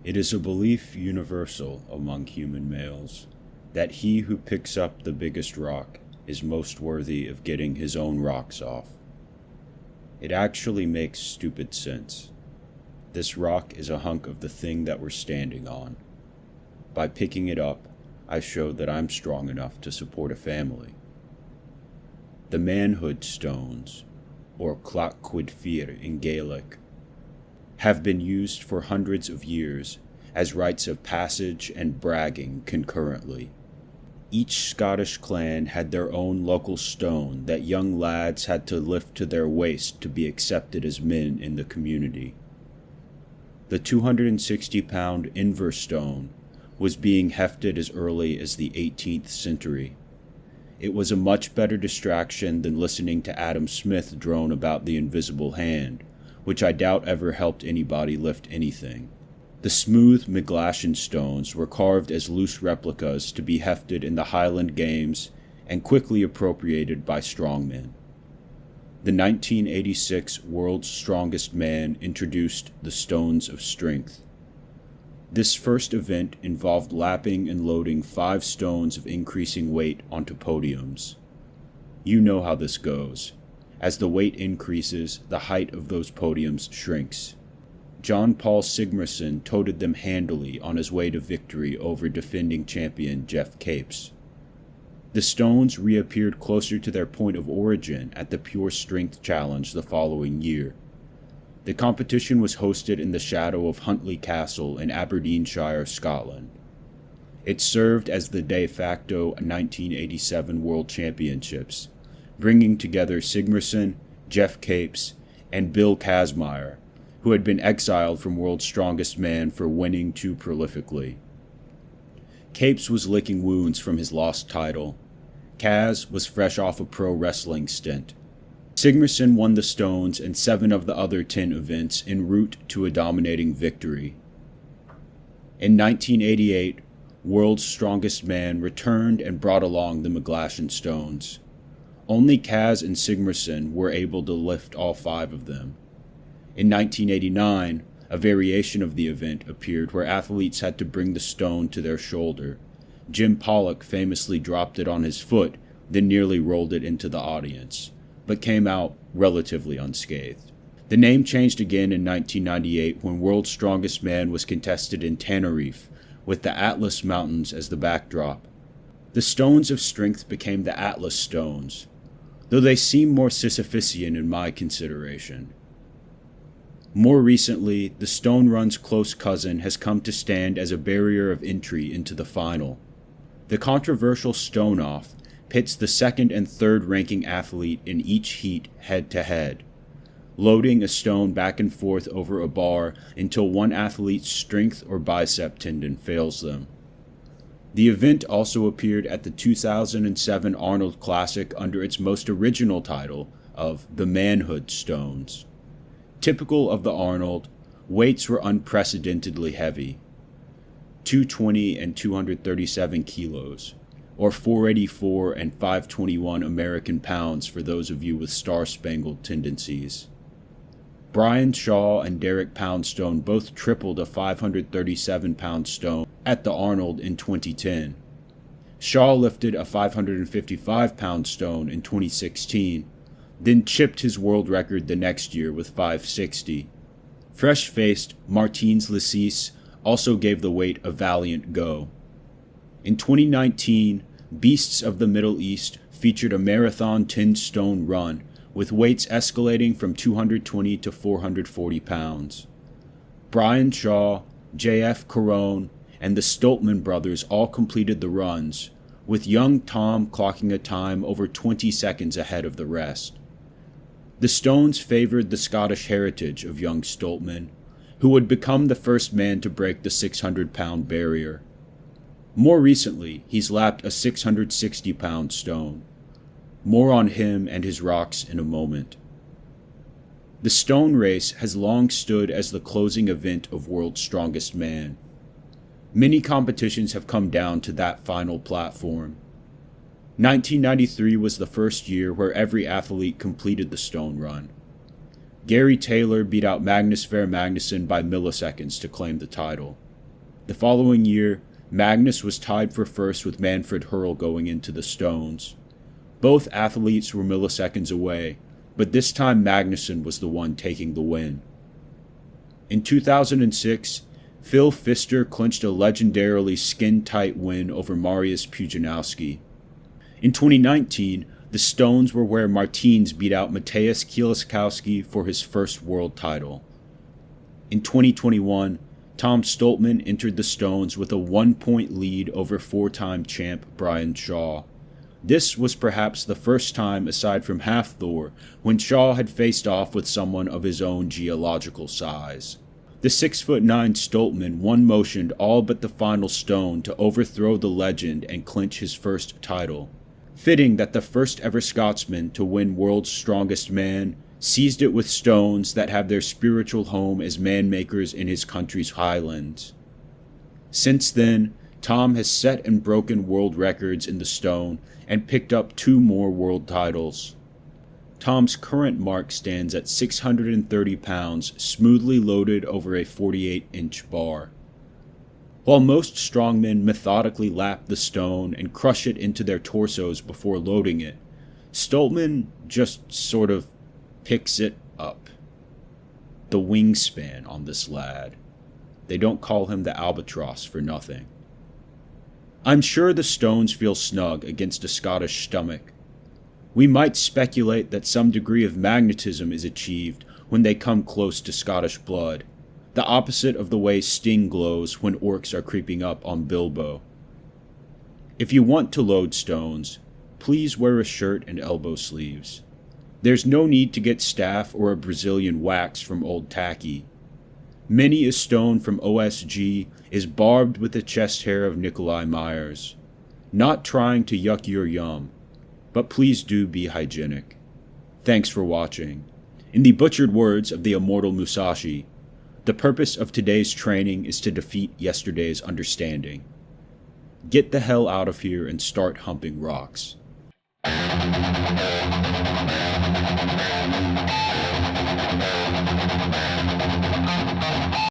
It is a belief universal among human males that he who picks up the biggest rock is most worthy of getting his own rocks off. It actually makes stupid sense. This rock is a hunk of the thing that we're standing on. By picking it up, I show that I'm strong enough to support a family. The Manhood stones, or Clach Cuid Fir in Gaelic, have been used for hundreds of years as rites of passage and bragging concurrently. Each Scottish clan had their own local stone that young lads had to lift to their waist to be accepted as men in the community. The 260-pound Inver stone was being hefted as early as the 18th century. It was a much better distraction than listening to Adam Smith drone about the invisible hand, which I doubt ever helped anybody lift anything. The smooth McGlashan stones were carved as loose replicas to be hefted in the Highland Games and quickly appropriated by strongmen. The 1986 World's Strongest Man introduced the Stones of Strength. This first event involved lapping and loading 5 stones of increasing weight onto podiums. You know how this goes. As the weight increases, the height of those podiums shrinks. John Paul Sigmarsson toted them handily on his way to victory over defending champion Jeff Capes. The stones reappeared closer to their point of origin at the Pure Strength Challenge the following year. The competition was hosted in the shadow of Huntly Castle in Aberdeenshire, Scotland. It served as the de facto 1987 World Championships, bringing together Sigmarsson, Jeff Capes, and Bill Kazmaier, who had been exiled from World's Strongest Man for winning too prolifically. Capes was licking wounds from his lost title. Kaz was fresh off a pro wrestling stint. Sigmarsson won the stones and 7 of the other 10 events en route to a dominating victory. In 1988, World's Strongest Man returned and brought along the McGlashan stones. Only Kaz and Sigmarsson were able to lift all 5 of them. In 1989, a variation of the event appeared where athletes had to bring the stone to their shoulder. Jim Pollock famously dropped it on his foot, then nearly rolled it into the audience, but came out relatively unscathed. The name changed again in 1998 when World's Strongest Man was contested in Tenerife, with the Atlas Mountains as the backdrop. The Stones of Strength became the Atlas Stones, though they seem more Sisyphusian in my consideration. More recently, the Stone Run's close cousin has come to stand as a barrier of entry into the final. The controversial Stone-Off pits the 2nd and 3rd ranking athlete in each heat head-to-head, loading a stone back and forth over a bar until one athlete's strength or bicep tendon fails them. The event also appeared at the 2007 Arnold Classic under its most original title of the Manhood Stones. Typical of the Arnold, weights were unprecedentedly heavy, 220 and 237 kilos, or 484 and 521 American pounds for those of you with star-spangled tendencies. Brian Shaw and Derek Poundstone both tripled a 537-pound stone at the Arnold in 2010. Shaw lifted a 555-pound stone in 2016, then chipped his world record the next year with 560. Fresh-faced Martins Lessis also gave the weight a valiant go. In 2019, Beasts of the Middle East featured a marathon 10-stone run, with weights escalating from 220 to 440 pounds. Brian Shaw, J.F. Carone, and the Stoltman brothers all completed the runs, with young Tom clocking a time over 20 seconds ahead of the rest. The Stones favored the Scottish heritage of young Stoltman, who would become the first man to break the 600-pound barrier. More recently, he's lapped a 660-pound stone. More on him and his rocks in a moment. The Stone Race has long stood as the closing event of World's Strongest Man. Many competitions have come down to that final platform. 1993 was the first year where every athlete completed the stone run. Gary Taylor beat out Magnus Ver Magnusson by milliseconds to claim the title. The following year, Magnus was tied for first with Manfred Hurl going into the stones. Both athletes were milliseconds away, but this time Magnusson was the one taking the win. In 2006, Phil Pfister clinched a legendarily skin-tight win over Mariusz Pudzianowski. In 2019, the stones were where Martins beat out Mateusz Kieliszkowski for his first world title. In 2021, Tom Stoltman entered the stones with a 1-point lead over four-time champ Brian Shaw. This was perhaps the first time, aside from Half-Thor, when Shaw had faced off with someone of his own geological size. The 6'9" Stoltman one-motioned all but the final stone to overthrow the legend and clinch his first title. Fitting that the first ever Scotsman to win World's Strongest Man seized it with stones that have their spiritual home as man-makers in his country's highlands. Since then, Tom has set and broken world records in the stone and picked up 2 more world titles. Tom's current mark stands at 630 pounds, smoothly loaded over a 48-inch bar. While most strongmen methodically lap the stone and crush it into their torsos before loading it, Stoltman just sort of picks it up. The wingspan on this lad. They don't call him the albatross for nothing. I'm sure the stones feel snug against a Scottish stomach. We might speculate that some degree of magnetism is achieved when they come close to Scottish blood, the opposite of the way Sting glows when orcs are creeping up on Bilbo. If you want to load stones, please wear a shirt and elbow sleeves. There's no need to get staff or a Brazilian wax from Old Tacky. Many a stone from OSG is barbed with the chest hair of Nikolai Myers. Not trying to yuck your yum, but please do be hygienic. Thanks for watching. In the butchered words of the immortal Musashi, the purpose of today's training is to defeat yesterday's understanding. Get the hell out of here and start humping rocks.